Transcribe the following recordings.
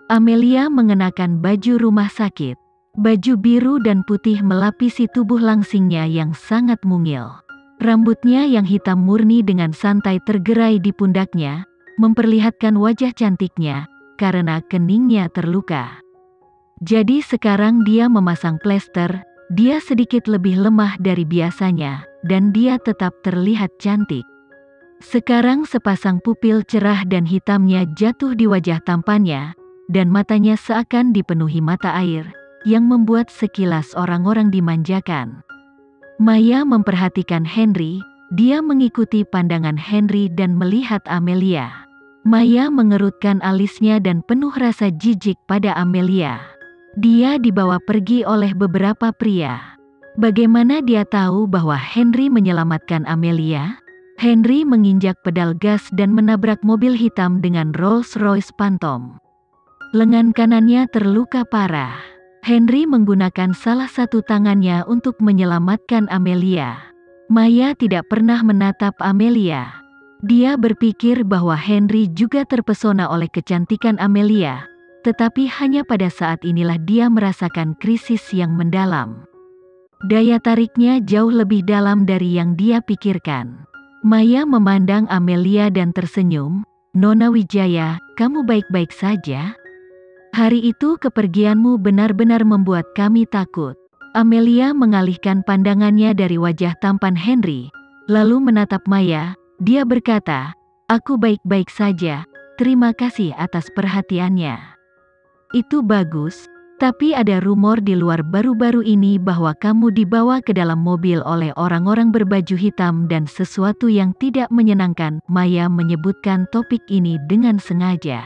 Amelia mengenakan baju rumah sakit. Baju biru dan putih melapisi tubuh langsingnya yang sangat mungil. Rambutnya yang hitam murni dengan santai tergerai di pundaknya, memperlihatkan wajah cantiknya, karena keningnya terluka. Jadi sekarang dia memasang plester, dia sedikit lebih lemah dari biasanya, dan dia tetap terlihat cantik. Sekarang sepasang pupil cerah dan hitamnya jatuh di wajah tampannya, dan matanya seakan dipenuhi mata air, yang membuat sekilas orang-orang dimanjakan. Maya memperhatikan Henry, dia mengikuti pandangan Henry dan melihat Amelia. Maya mengerutkan alisnya dan penuh rasa jijik pada Amelia. Dia dibawa pergi oleh beberapa pria. Bagaimana dia tahu bahwa Henry menyelamatkan Amelia? Henry menginjak pedal gas dan menabrak mobil hitam dengan Rolls-Royce Phantom. Lengan kanannya terluka parah. Henry menggunakan salah satu tangannya untuk menyelamatkan Amelia. Maya tidak pernah menatap Amelia. Dia berpikir bahwa Henry juga terpesona oleh kecantikan Amelia, tetapi hanya pada saat inilah dia merasakan krisis yang mendalam. Daya tariknya jauh lebih dalam dari yang dia pikirkan. Maya memandang Amelia dan tersenyum. "Nona Wijaya, kamu baik-baik saja? Hari itu kepergianmu benar-benar membuat kami takut." Amelia mengalihkan pandangannya dari wajah tampan Henry, lalu menatap Maya. Dia berkata, "Aku baik-baik saja, terima kasih atas perhatiannya." "Itu bagus, tapi ada rumor di luar baru-baru ini bahwa kamu dibawa ke dalam mobil oleh orang-orang berbaju hitam dan sesuatu yang tidak menyenangkan." Maya menyebutkan topik ini dengan sengaja.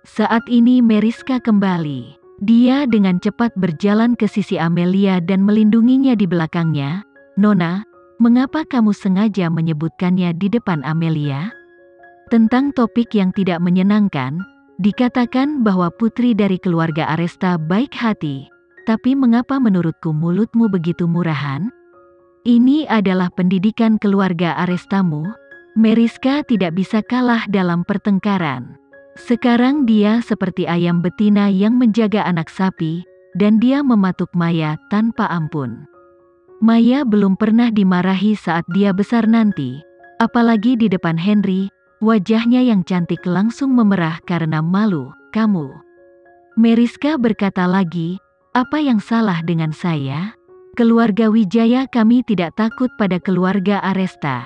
Saat ini Meriska kembali. Dia dengan cepat berjalan ke sisi Amelia dan melindunginya di belakangnya. "Nona, mengapa kamu sengaja menyebutkannya di depan Amelia?" "Tentang topik yang tidak menyenangkan, dikatakan bahwa putri dari keluarga Aresta baik hati, tapi mengapa menurutku mulutmu begitu murahan? Ini adalah pendidikan keluarga Arestamu." Meriska tidak bisa kalah dalam pertengkaran. Sekarang dia seperti ayam betina yang menjaga anak sapi, dan dia mematuk Maya tanpa ampun. Maya belum pernah dimarahi saat dia besar nanti, apalagi di depan Henry. Wajahnya yang cantik langsung memerah karena malu. "Kamu," Meriska berkata lagi, "apa yang salah dengan saya? Keluarga Wijaya kami tidak takut pada keluarga Aresta."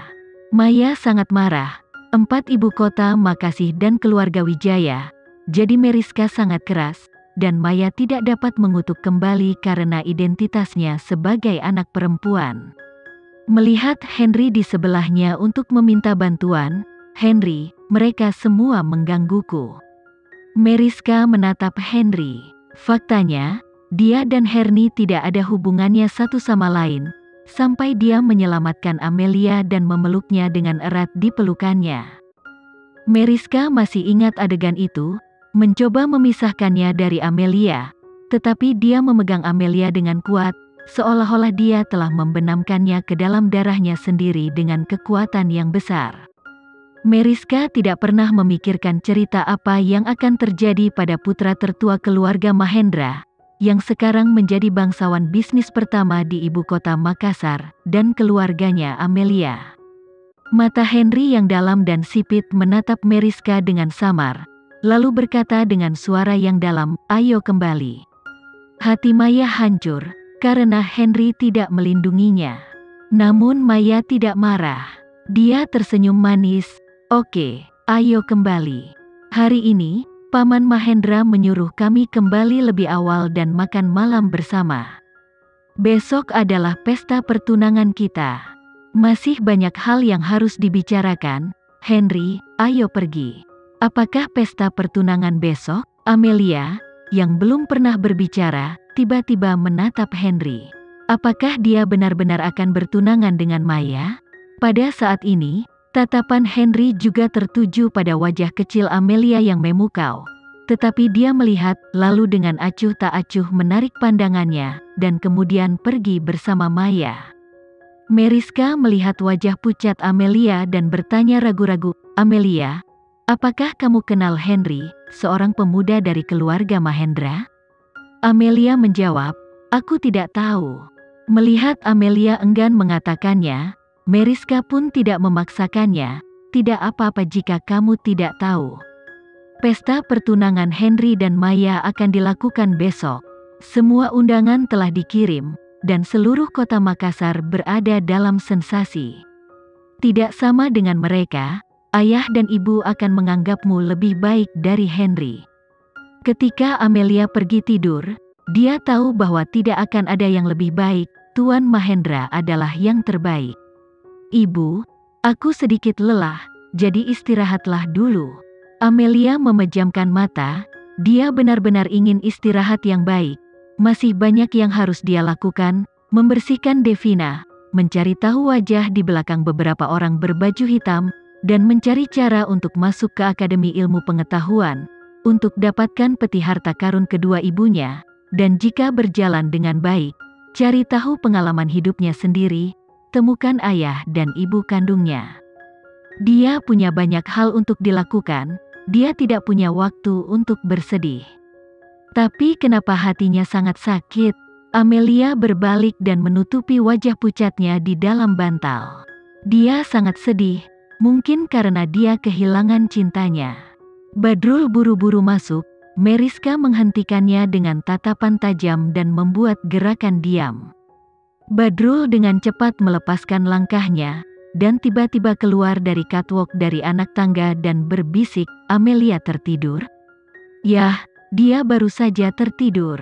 Maya sangat marah. 4 ibu kota Makasih dan keluarga Wijaya. Jadi Meriska sangat keras, dan Maya tidak dapat mengutuk kembali karena identitasnya sebagai anak perempuan. Melihat Henry di sebelahnya untuk meminta bantuan, "Henry, mereka semua menggangguku." Meriska menatap Henry. Faktanya, dia dan Henry tidak ada hubungannya satu sama lain, sampai dia menyelamatkan Amelia dan memeluknya dengan erat di pelukannya. Meriska masih ingat adegan itu, mencoba memisahkannya dari Amelia, tetapi dia memegang Amelia dengan kuat, seolah-olah dia telah membenamkannya ke dalam darahnya sendiri dengan kekuatan yang besar. Meriska tidak pernah memikirkan cerita apa yang akan terjadi pada putra tertua keluarga Mahendra, yang sekarang menjadi bangsawan bisnis pertama di ibu kota Makassar, dan keluarganya Amelia. Mata Henry yang dalam dan sipit menatap Meriska dengan samar, lalu berkata dengan suara yang dalam, "Ayo kembali." Hati Maya hancur, karena Henry tidak melindunginya. Namun Maya tidak marah. Dia tersenyum manis. "Oke, ayo kembali. Hari ini, Paman Mahendra menyuruh kami kembali lebih awal dan makan malam bersama. Besok adalah pesta pertunangan kita. Masih banyak hal yang harus dibicarakan. Henry, ayo pergi." "Apakah pesta pertunangan besok?" Amelia, yang belum pernah berbicara, tiba-tiba menatap Henry. Apakah dia benar-benar akan bertunangan dengan Maya? Pada saat ini, tatapan Henry juga tertuju pada wajah kecil Amelia yang memukau. Tetapi dia melihat, lalu dengan acuh tak acuh menarik pandangannya, dan kemudian pergi bersama Maya. Meriska melihat wajah pucat Amelia dan bertanya ragu-ragu, "Amelia, Apakah kamu kenal Henry, seorang pemuda dari keluarga Mahendra? Amelia menjawab, aku tidak tahu. Melihat Amelia enggan mengatakannya, Meriska pun tidak memaksakannya, tidak apa-apa jika kamu tidak tahu. Pesta pertunangan Henry dan Maya akan dilakukan besok. Semua undangan telah dikirim, dan seluruh kota Makassar berada dalam sensasi. Tidak sama dengan mereka, ayah dan ibu akan menganggapmu lebih baik dari Henry. Ketika Amelia pergi tidur, dia tahu bahwa tidak akan ada yang lebih baik, Tuan Mahendra adalah yang terbaik. Ibu, aku sedikit lelah, jadi istirahatlah dulu. Amelia memejamkan mata, dia benar-benar ingin istirahat yang baik. Masih banyak yang harus dia lakukan, membersihkan Devina, mencari tahu wajah di belakang beberapa orang berbaju hitam, dan mencari cara untuk masuk ke Akademi Ilmu Pengetahuan, untuk dapatkan peti harta karun kedua ibunya, dan jika berjalan dengan baik, cari tahu pengalaman hidupnya sendiri, temukan ayah dan ibu kandungnya. Dia punya banyak hal untuk dilakukan, dia tidak punya waktu untuk bersedih. Tapi kenapa hatinya sangat sakit? Amelia berbalik dan menutupi wajah pucatnya di dalam bantal. Dia sangat sedih, mungkin karena dia kehilangan cintanya. Badrul buru-buru masuk, Meriska menghentikannya dengan tatapan tajam dan membuat gerakan diam. Badrul dengan cepat melepaskan langkahnya, dan tiba-tiba keluar dari catwalk dari anak tangga dan berbisik, Amelia tertidur? Yah, dia baru saja tertidur.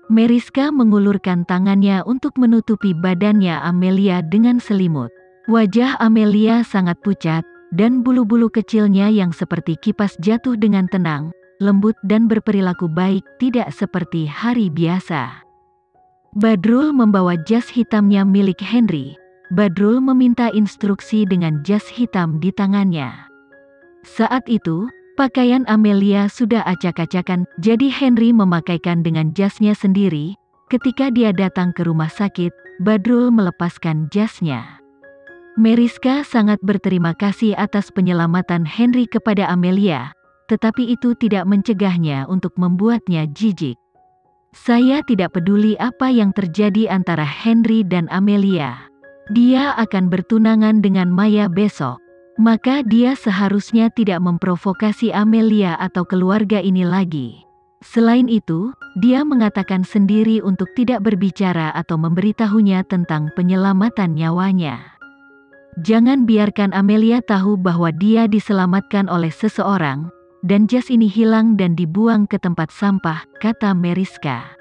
Meriska mengulurkan tangannya untuk menutupi badannya Amelia dengan selimut. Wajah Amelia sangat pucat, dan bulu-bulu kecilnya yang seperti kipas jatuh dengan tenang, lembut dan berperilaku baik, tidak seperti hari biasa. Badrul membawa jas hitamnya milik Henry. Badrul meminta instruksi dengan jas hitam di tangannya. Saat itu, pakaian Amelia sudah acak-acakan, jadi Henry memakaikan dengan jasnya sendiri. Ketika dia datang ke rumah sakit, Badrul melepaskan jasnya. Meriska sangat berterima kasih atas penyelamatan Henry kepada Amelia, tetapi itu tidak mencegahnya untuk membuatnya jijik. Saya tidak peduli apa yang terjadi antara Henry dan Amelia. Dia akan bertunangan dengan Maya besok. Maka dia seharusnya tidak memprovokasi Amelia atau keluarga ini lagi. Selain itu, dia mengatakan sendiri untuk tidak berbicara atau memberitahunya tentang penyelamatan nyawanya. Jangan biarkan Amelia tahu bahwa dia diselamatkan oleh seseorang, dan jas ini hilang dan dibuang ke tempat sampah, kata Meriska.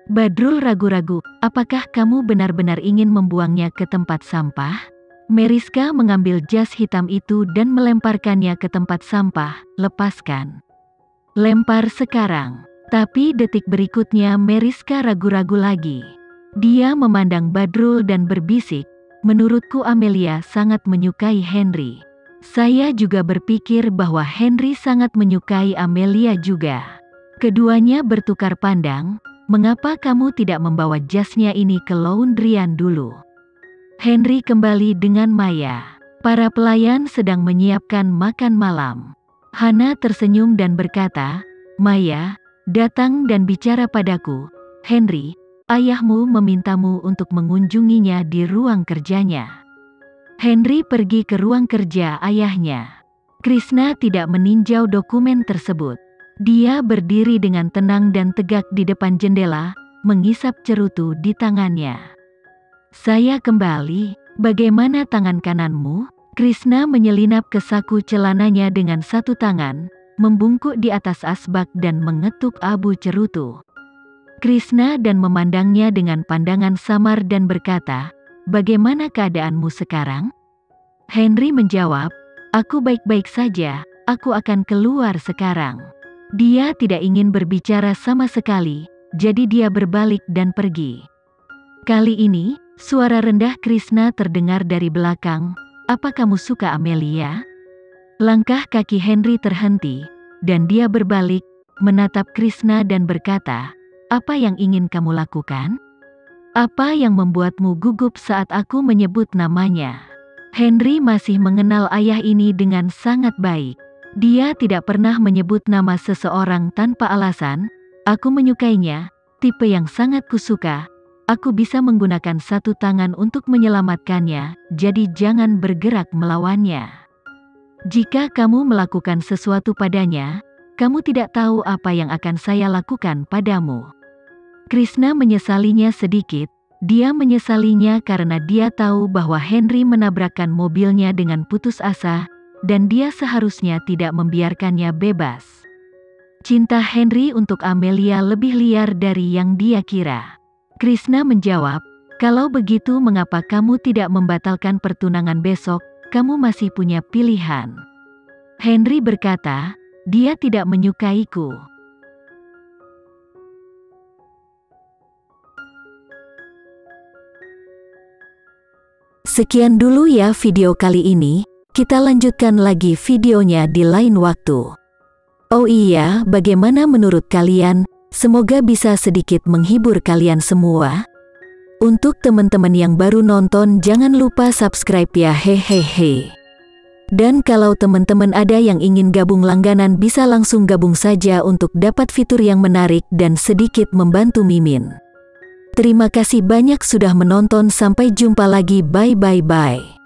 Badrul ragu-ragu, apakah kamu benar-benar ingin membuangnya ke tempat sampah? Meriska mengambil jas hitam itu dan melemparkannya ke tempat sampah, lepaskan. Lempar sekarang. Tapi detik berikutnya Meriska ragu-ragu lagi. Dia memandang Badrul dan berbisik, menurutku Amelia sangat menyukai Henry. Saya juga berpikir bahwa Henry sangat menyukai Amelia juga. Keduanya bertukar pandang, mengapa kamu tidak membawa jasnya ini ke laundryan dulu? Henry kembali dengan Maya. Para pelayan sedang menyiapkan makan malam. Hana tersenyum dan berkata, Maya, datang dan bicara padaku. Henry, ayahmu memintamu untuk mengunjunginya di ruang kerjanya. Henry pergi ke ruang kerja ayahnya. Krishna tidak meninjau dokumen tersebut. Dia berdiri dengan tenang dan tegak di depan jendela, mengisap cerutu di tangannya. Saya kembali, bagaimana tangan kananmu? Krishna menyelinap ke saku celananya dengan satu tangan, membungkuk di atas asbak dan mengetuk abu cerutu. Krishna dan memandangnya dengan pandangan samar dan berkata, bagaimana keadaanmu sekarang? Henry menjawab, aku baik-baik saja, aku akan keluar sekarang. Dia tidak ingin berbicara sama sekali, jadi dia berbalik dan pergi. Kali ini, suara rendah Krishna terdengar dari belakang, apa kamu suka Amelia? Langkah kaki Henry terhenti, dan dia berbalik, menatap Krishna dan berkata, apa yang ingin kamu lakukan? Apa yang membuatmu gugup saat aku menyebut namanya? Henry masih mengenal ayah ini dengan sangat baik. Dia tidak pernah menyebut nama seseorang tanpa alasan. Aku menyukainya, tipe yang sangat kusuka. Aku bisa menggunakan satu tangan untuk menyelamatkannya, jadi jangan bergerak melawannya. Jika kamu melakukan sesuatu padanya, kamu tidak tahu apa yang akan saya lakukan padamu. Krishna menyesalinya sedikit. Dia menyesalinya karena dia tahu bahwa Henry menabrakkan mobilnya dengan putus asa, dan dia seharusnya tidak membiarkannya bebas. Cinta Henry untuk Amelia lebih liar dari yang dia kira. Krishna menjawab, "Kalau begitu mengapa kamu tidak membatalkan pertunangan besok? Kamu masih punya pilihan." Henry berkata, "Dia tidak menyukaiku." Sekian dulu ya video kali ini, kita lanjutkan lagi videonya di lain waktu. Oh iya, bagaimana menurut kalian? Semoga bisa sedikit menghibur kalian semua. Untuk teman-teman yang baru nonton, jangan lupa subscribe ya, hehehe. Dan kalau teman-teman ada yang ingin gabung langganan, bisa langsung gabung saja untuk dapat fitur yang menarik dan sedikit membantu Mimin. Terima kasih banyak sudah menonton, sampai jumpa lagi, bye.